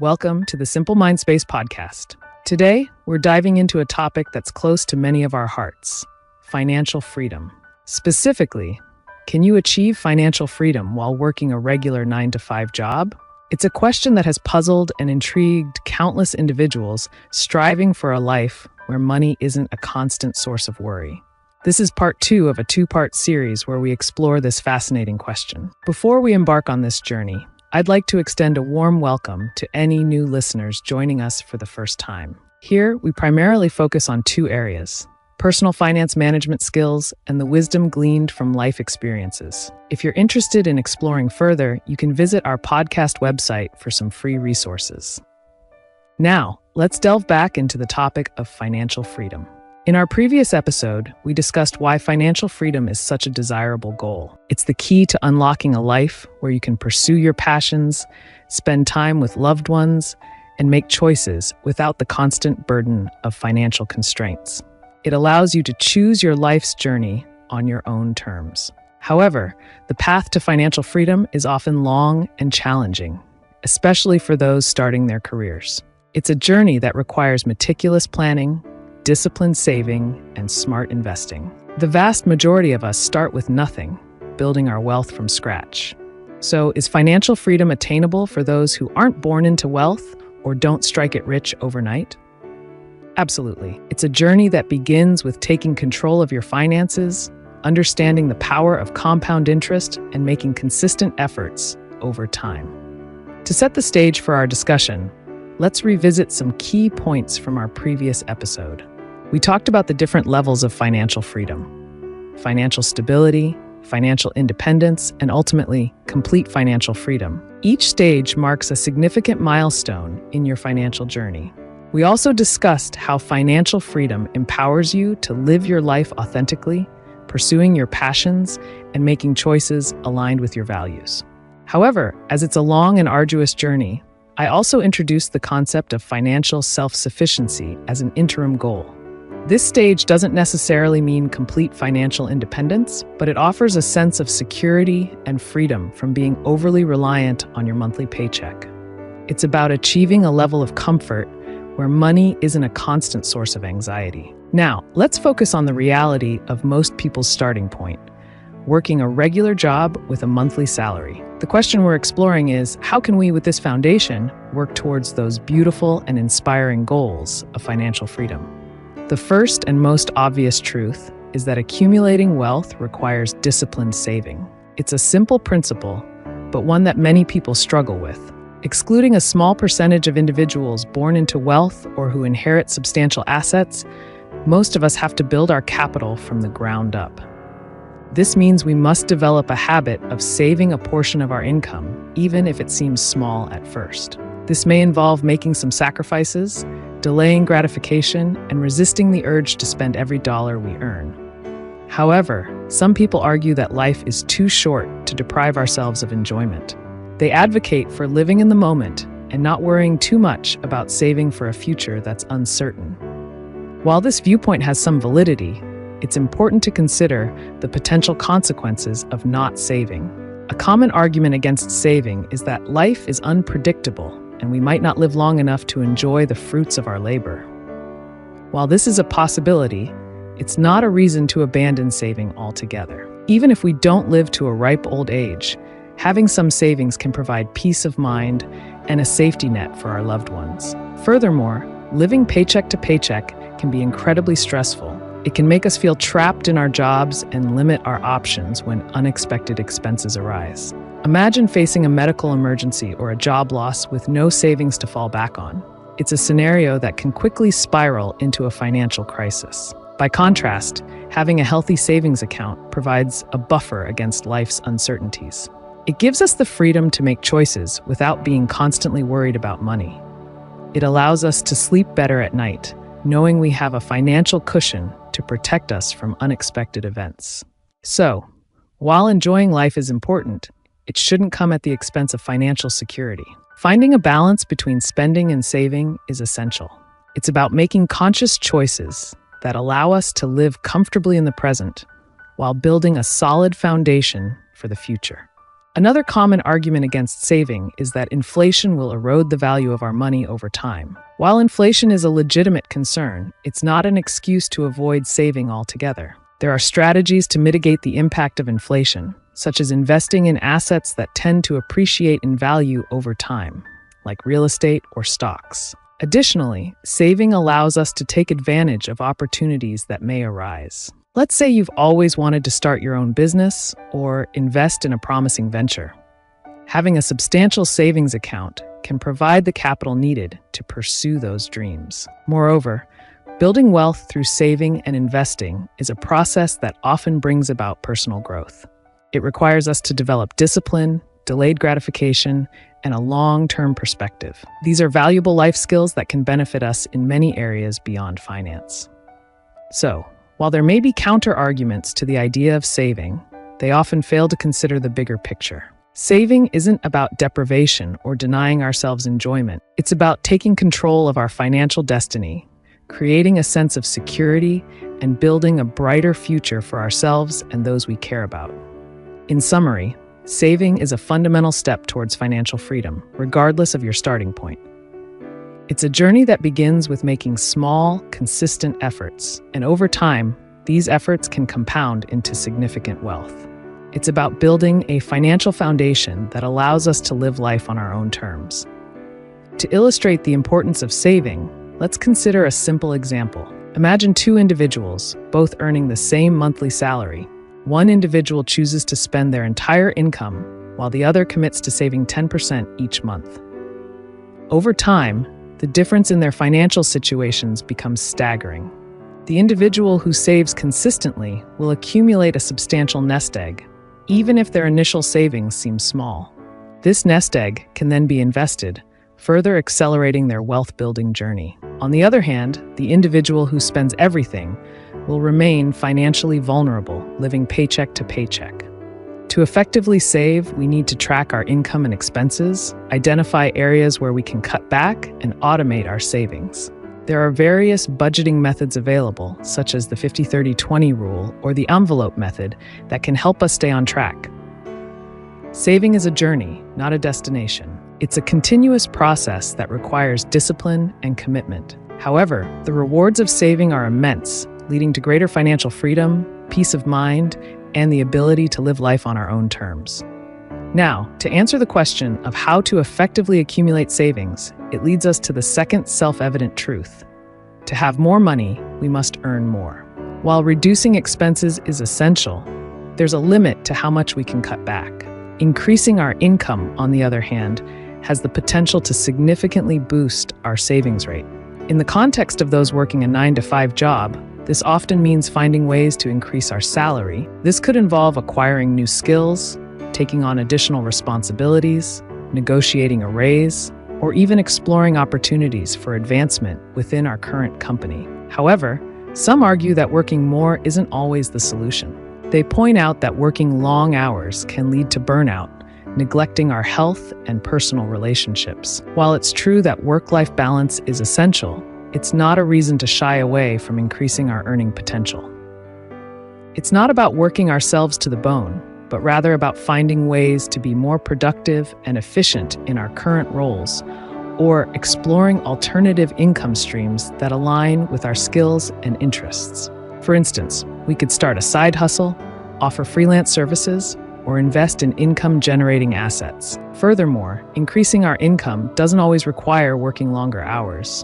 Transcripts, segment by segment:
Welcome to the Simple Mind Space podcast. Today, we're diving into a topic that's close to many of our hearts: financial freedom. Specifically, can you achieve financial freedom while working a regular 9-to-5 job? It's a question that has puzzled and intrigued countless individuals striving for a life where money isn't a constant source of worry. This is part 2 of a 2-part series where we explore this fascinating question. Before we embark on this journey, I'd like to extend a warm welcome to any new listeners joining us for the first time. Here, we primarily focus on 2 areas: personal finance management skills and the wisdom gleaned from life experiences. If you're interested in exploring further, you can visit our podcast website for some free resources. Now, let's delve back into the topic of financial freedom. In our previous episode, we discussed why financial freedom is such a desirable goal. It's the key to unlocking a life where you can pursue your passions, spend time with loved ones, and make choices without the constant burden of financial constraints. It allows you to choose your life's journey on your own terms. However, the path to financial freedom is often long and challenging, especially for those starting their careers. It's a journey that requires meticulous planning, disciplined saving, and smart investing. The vast majority of us start with nothing, building our wealth from scratch. So, is financial freedom attainable for those who aren't born into wealth or don't strike it rich overnight? Absolutely. It's a journey that begins with taking control of your finances, understanding the power of compound interest, and making consistent efforts over time. To set the stage for our discussion, let's revisit some key points from our previous episode. We talked about the different levels of financial freedom: financial stability, financial independence, and ultimately, complete financial freedom. Each stage marks a significant milestone in your financial journey. We also discussed how financial freedom empowers you to live your life authentically, pursuing your passions, and making choices aligned with your values. However, as it's a long and arduous journey, I also introduced the concept of financial self-sufficiency as an interim goal. This stage doesn't necessarily mean complete financial independence, but it offers a sense of security and freedom from being overly reliant on your monthly paycheck. It's about achieving a level of comfort where money isn't a constant source of anxiety. Now, let's focus on the reality of most people's starting point: working a regular job with a monthly salary. The question we're exploring is, how can we, with this foundation, work towards those beautiful and inspiring goals of financial freedom? The first and most obvious truth is that accumulating wealth requires disciplined saving. It's a simple principle, but one that many people struggle with. Excluding a small percentage of individuals born into wealth or who inherit substantial assets, most of us have to build our capital from the ground up. This means we must develop a habit of saving a portion of our income, even if it seems small at first. This may involve making some sacrifices, delaying gratification, and resisting the urge to spend every dollar we earn. However, some people argue that life is too short to deprive ourselves of enjoyment. They advocate for living in the moment and not worrying too much about saving for a future that's uncertain. While this viewpoint has some validity, it's important to consider the potential consequences of not saving. A common argument against saving is that life is unpredictable and we might not live long enough to enjoy the fruits of our labor. While this is a possibility, it's not a reason to abandon saving altogether. Even if we don't live to a ripe old age, having some savings can provide peace of mind and a safety net for our loved ones. Furthermore, living paycheck to paycheck can be incredibly stressful. It can make us feel trapped in our jobs and limit our options when unexpected expenses arise. Imagine facing a medical emergency or a job loss with no savings to fall back on. It's a scenario that can quickly spiral into a financial crisis. By contrast, having a healthy savings account provides a buffer against life's uncertainties. It gives us the freedom to make choices without being constantly worried about money. It allows us to sleep better at night, knowing we have a financial cushion to protect us from unexpected events. So, while enjoying life is important, it shouldn't come at the expense of financial security. Finding a balance between spending and saving is essential. It's about making conscious choices that allow us to live comfortably in the present while building a solid foundation for the future. Another common argument against saving is that inflation will erode the value of our money over time. While inflation is a legitimate concern, it's not an excuse to avoid saving altogether. There are strategies to mitigate the impact of inflation, such as investing in assets that tend to appreciate in value over time, like real estate or stocks. Additionally, saving allows us to take advantage of opportunities that may arise. Let's say you've always wanted to start your own business or invest in a promising venture. Having a substantial savings account can provide the capital needed to pursue those dreams. Moreover, building wealth through saving and investing is a process that often brings about personal growth. It requires us to develop discipline, delayed gratification, and a long-term perspective. These are valuable life skills that can benefit us in many areas beyond finance. So, while there may be counter-arguments to the idea of saving, they often fail to consider the bigger picture. Saving isn't about deprivation or denying ourselves enjoyment. It's about taking control of our financial destiny, creating a sense of security, and building a brighter future for ourselves and those we care about. In summary, saving is a fundamental step towards financial freedom, regardless of your starting point. It's a journey that begins with making small, consistent efforts, and over time, these efforts can compound into significant wealth. It's about building a financial foundation that allows us to live life on our own terms. To illustrate the importance of saving, let's consider a simple example. Imagine two individuals, both earning the same monthly salary. One individual chooses to spend their entire income, while the other commits to saving 10% each month. Over time, the difference in their financial situations becomes staggering. The individual who saves consistently will accumulate a substantial nest egg, even if their initial savings seem small. This nest egg can then be invested, further accelerating their wealth-building journey. On the other hand, the individual who spends everything will remain financially vulnerable, living paycheck to paycheck. To effectively save, we need to track our income and expenses, identify areas where we can cut back, and automate our savings. There are various budgeting methods available, such as the 50-30-20 rule or the envelope method, that can help us stay on track. Saving is a journey, not a destination. It's a continuous process that requires discipline and commitment. However, the rewards of saving are immense, leading to greater financial freedom, peace of mind, and the ability to live life on our own terms. Now, to answer the question of how to effectively accumulate savings, it leads us to the second self-evident truth. To have more money, we must earn more. While reducing expenses is essential, there's a limit to how much we can cut back. Increasing our income, on the other hand, has the potential to significantly boost our savings rate. In the context of those working a 9-to-5 job, this often means finding ways to increase our salary. This could involve acquiring new skills, taking on additional responsibilities, negotiating a raise, or even exploring opportunities for advancement within our current company. However, some argue that working more isn't always the solution. They point out that working long hours can lead to burnout, neglecting our health and personal relationships. While it's true that work-life balance is essential, it's not a reason to shy away from increasing our earning potential. It's not about working ourselves to the bone, but rather about finding ways to be more productive and efficient in our current roles, or exploring alternative income streams that align with our skills and interests. For instance, we could start a side hustle, offer freelance services, or invest in income-generating assets. Furthermore, increasing our income doesn't always require working longer hours.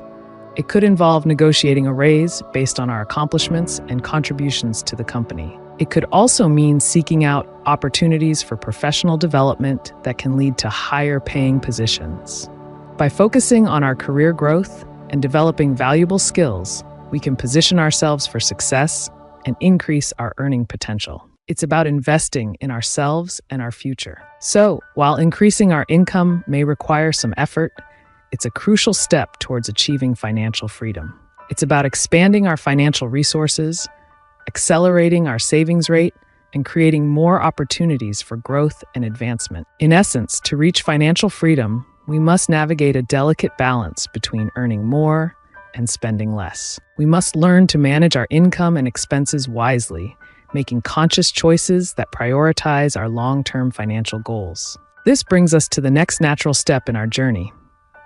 It could involve negotiating a raise based on our accomplishments and contributions to the company. It could also mean seeking out opportunities for professional development that can lead to higher-paying positions. By focusing on our career growth and developing valuable skills, we can position ourselves for success and increase our earning potential. It's about investing in ourselves and our future. So, while increasing our income may require some effort, it's a crucial step towards achieving financial freedom. It's about expanding our financial resources, accelerating our savings rate, and creating more opportunities for growth and advancement. In essence, to reach financial freedom, we must navigate a delicate balance between earning more and spending less. We must learn to manage our income and expenses wisely, making conscious choices that prioritize our long-term financial goals. This brings us to the next natural step in our journey: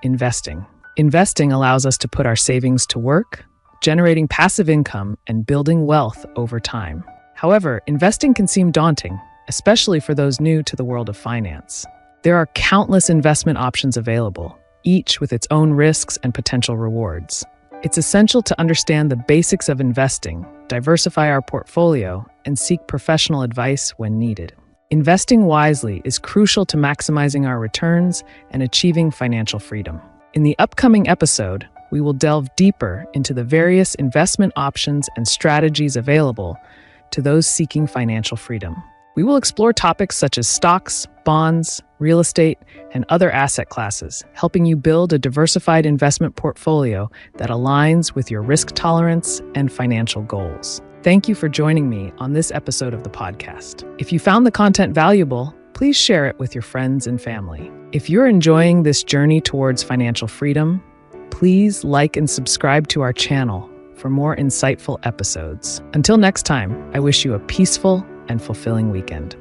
investing. Investing allows us to put our savings to work, generating passive income and building wealth over time. However, investing can seem daunting, especially for those new to the world of finance. There are countless investment options available, each with its own risks and potential rewards. It's essential to understand the basics of investing, diversify our portfolio, and seek professional advice when needed. Investing wisely is crucial to maximizing our returns and achieving financial freedom. In the upcoming episode, we will delve deeper into the various investment options and strategies available to those seeking financial freedom. We will explore topics such as stocks, bonds, real estate, and other asset classes, helping you build a diversified investment portfolio that aligns with your risk tolerance and financial goals. Thank you for joining me on this episode of the podcast. If you found the content valuable, please share it with your friends and family. If you're enjoying this journey towards financial freedom, please like and subscribe to our channel for more insightful episodes. Until next time, I wish you a peaceful and fulfilling weekend.